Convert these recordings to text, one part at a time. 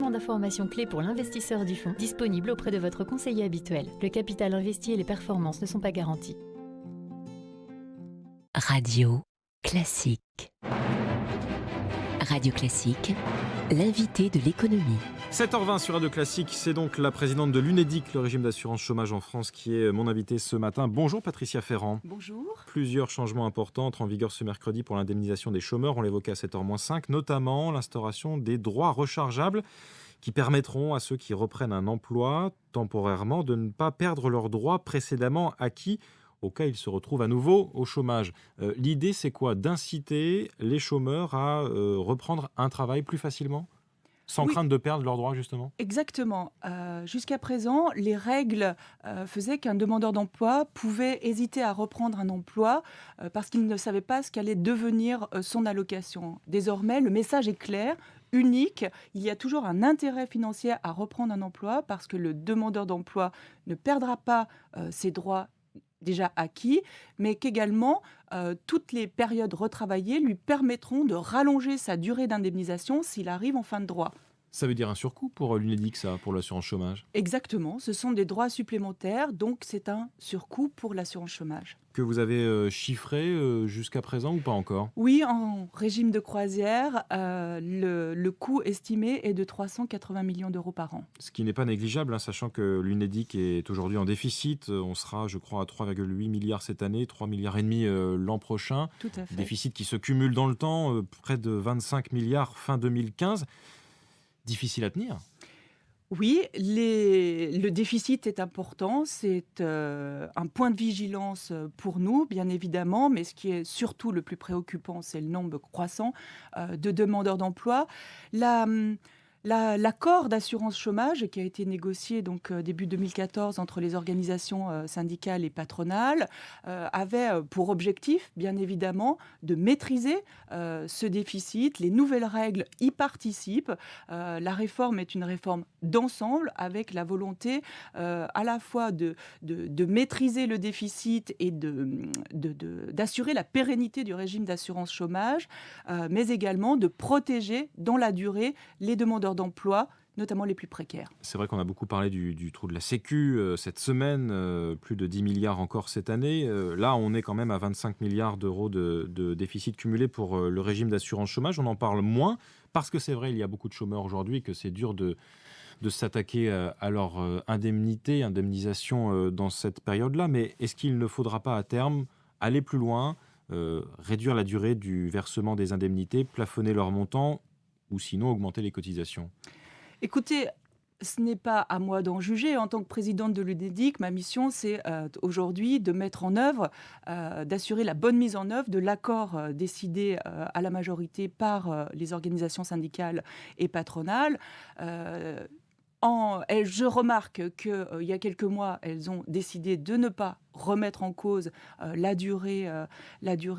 traitement d'informations clés pour l'investisseur du fonds, disponible auprès de votre conseiller habituel. Le capital investi et les performances ne sont pas garanties. Radio Classique. Radio Classique, l'invité de l'économie. 7h20 sur Radio Classique, c'est donc la présidente de l'UNEDIC, le régime d'assurance chômage en France, qui est mon invitée ce matin. Bonjour Patricia Ferrand. Bonjour. Plusieurs changements importants entrent en vigueur ce mercredi pour l'indemnisation des chômeurs, on l'évoquait à 7h-5, notamment l'instauration des droits rechargeables qui permettront à ceux qui reprennent un emploi temporairement de ne pas perdre leurs droits précédemment acquis au cas où ils se retrouvent à nouveau au chômage. L'idée, c'est quoi? D'inciter les chômeurs à reprendre un travail plus facilement, sans crainte de perdre leurs droits, justement? Exactement. Jusqu'à présent, les règles faisaient qu'un demandeur d'emploi pouvait hésiter à reprendre un emploi parce qu'il ne savait pas ce qu'allait devenir son allocation. Désormais, le message est clair, unique. Il y a toujours un intérêt financier à reprendre un emploi parce que le demandeur d'emploi ne perdra pas ses droits déjà acquis, mais qu'également toutes les périodes retravaillées lui permettront de rallonger sa durée d'indemnisation s'il arrive en fin de droit. Ça veut dire un surcoût pour l'UNEDIC, ça, pour l'assurance chômage? Exactement, ce sont des droits supplémentaires, donc c'est un surcoût pour l'assurance chômage. Que vous avez chiffré jusqu'à présent ou pas encore? Oui, en régime de croisière, le coût estimé est de 380 millions d'euros par an. Ce qui n'est pas négligeable, sachant que l'UNEDIC est aujourd'hui en déficit. On sera, je crois, à 3,8 milliards cette année, 3,5 milliards l'an prochain. Tout à fait. Déficit qui se cumule dans le temps, près de 25 milliards fin 2015. Difficile à tenir. Oui, le déficit est important, c'est un point de vigilance pour nous, bien évidemment, mais ce qui est surtout le plus préoccupant, c'est le nombre croissant de demandeurs d'emploi. L'accord d'assurance chômage qui a été négocié donc début 2014 entre les organisations syndicales et patronales avait pour objectif, bien évidemment, de maîtriser ce déficit. Les nouvelles règles y participent. La réforme est une réforme d'ensemble avec la volonté à la fois de maîtriser le déficit et d'assurer la pérennité du régime d'assurance chômage, mais également de protéger dans la durée les demandeurs d'emploi, notamment les plus précaires. C'est vrai qu'on a beaucoup parlé du trou de la Sécu cette semaine, plus de 10 milliards encore cette année. Là, on est quand même à 25 milliards d'euros de déficit cumulé pour le régime d'assurance chômage. On en parle moins parce que c'est vrai, il y a beaucoup de chômeurs aujourd'hui, que c'est dur de s'attaquer à leur indemnisation dans cette période-là. Mais est-ce qu'il ne faudra pas à terme aller plus loin, réduire la durée du versement des indemnités, plafonner leur montant ou sinon augmenter les cotisations? Écoutez, ce n'est pas à moi d'en juger. En tant que présidente de l'UNEDIC, ma mission, c'est aujourd'hui de mettre en œuvre, d'assurer la bonne mise en œuvre de l'accord décidé à la majorité par les organisations syndicales et patronales. Je remarque qu'il y a quelques mois, elles ont décidé de ne pas remettre en cause la durée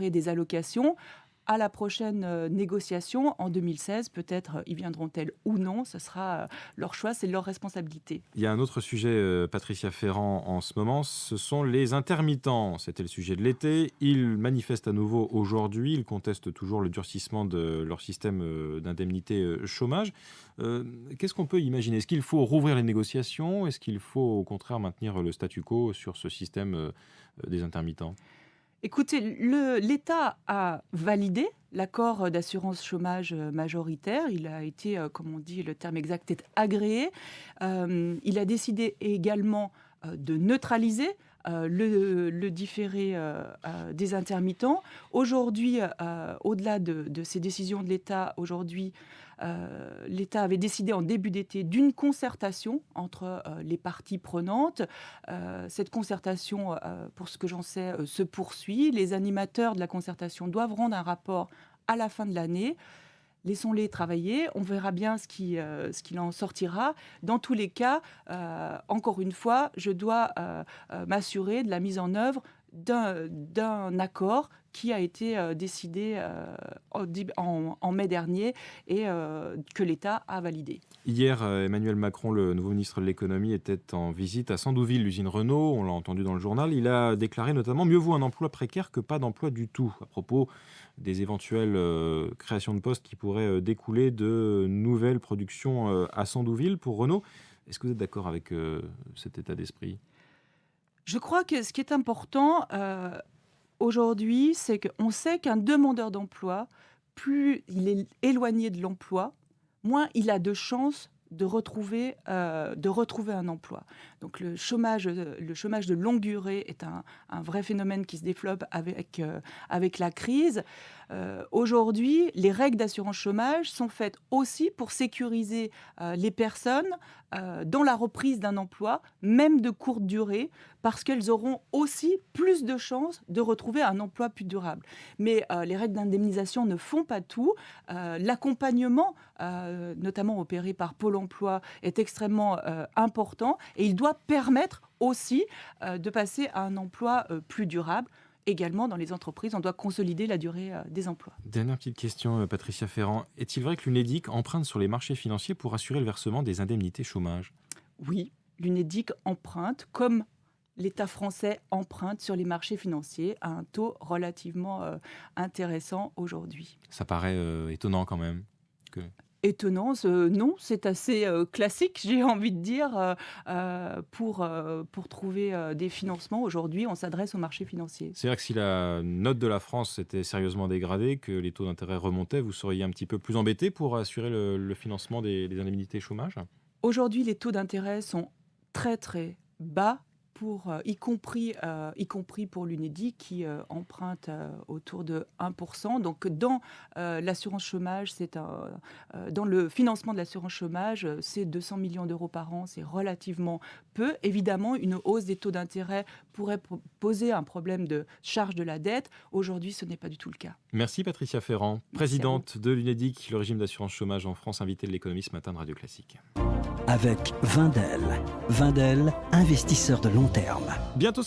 des allocations. À la prochaine négociation, en 2016, peut-être y viendront-elles ou non, ce sera leur choix, c'est leur responsabilité. Il y a un autre sujet, Patricia Ferrand, en ce moment, ce sont les intermittents. C'était le sujet de l'été. Ils manifestent à nouveau aujourd'hui. Ils contestent toujours le durcissement de leur système d'indemnité chômage. Qu'est-ce qu'on peut imaginer? Est-ce qu'il faut rouvrir les négociations? Est-ce qu'il faut au contraire maintenir le statu quo sur ce système des intermittents? Écoutez, l'État a validé l'accord d'assurance chômage majoritaire. Il a été, comme on dit, le terme exact est agréé. Il a décidé également de neutraliser le différé des intermittents. Aujourd'hui, au-delà de ces décisions de l'État, aujourd'hui, l'État avait décidé en début d'été d'une concertation entre les parties prenantes. Cette concertation, pour ce que j'en sais, se poursuit. Les animateurs de la concertation doivent rendre un rapport à la fin de l'année. Laissons-les travailler, on verra bien ce qu'il en sortira. Dans tous les cas, encore une fois, je dois m'assurer de la mise en œuvre d'un accord qui a été décidé en mai dernier et que l'État a validé. Hier, Emmanuel Macron, le nouveau ministre de l'économie, était en visite à Sandouville, l'usine Renault. On l'a entendu dans le journal. Il a déclaré notamment « Mieux vaut un emploi précaire que pas d'emploi du tout » à propos des éventuelles créations de postes qui pourraient découler de nouvelles productions à Sandouville pour Renault. Est-ce que vous êtes d'accord avec cet état d'esprit ? Je crois que ce qui est important aujourd'hui, c'est qu'on sait qu'un demandeur d'emploi, plus il est éloigné de l'emploi, moins il a de chances de retrouver un emploi. Donc le chômage de longue durée est un vrai phénomène qui se développe avec la crise. Aujourd'hui, les règles d'assurance chômage sont faites aussi pour sécuriser les personnes dans la reprise d'un emploi, même de courte durée, parce qu'elles auront aussi plus de chances de retrouver un emploi plus durable. Mais les règles d'indemnisation ne font pas tout. L'accompagnement, notamment opéré par Pôle emploi, est extrêmement important et il doit permettre aussi de passer à un emploi plus durable. Également, dans les entreprises, on doit consolider la durée des emplois. Dernière petite question, Patricia Ferrand. Est-il vrai que l'UNEDIC emprunte sur les marchés financiers pour assurer le versement des indemnités chômage ? Oui, l'UNEDIC emprunte, comme l'État français emprunte sur les marchés financiers à un taux relativement intéressant aujourd'hui. Ça paraît étonnant quand même. Étonnant, non, c'est assez classique, j'ai envie de dire, pour trouver des financements. Aujourd'hui, on s'adresse au marché financier. C'est-à-dire que si la note de la France était sérieusement dégradée, que les taux d'intérêt remontaient, vous seriez un petit peu plus embêté pour assurer le financement des indemnités chômage ? Aujourd'hui, les taux d'intérêt sont très très bas, y compris pour l'UNEDIC qui emprunte autour de 1%. Donc dans l'assurance chômage, dans le financement de l'assurance chômage, c'est 200 millions d'euros par an, c'est relativement peu. Évidemment, une hausse des taux d'intérêt pourrait poser un problème de charge de la dette. Aujourd'hui, ce n'est pas du tout le cas. Merci Patricia Ferrand, présidente de l'UNEDIC, le régime d'assurance chômage en France, invitée de l'Économie ce matin de Radio Classique. Avec Wendel, investisseur de long terme. Bientôt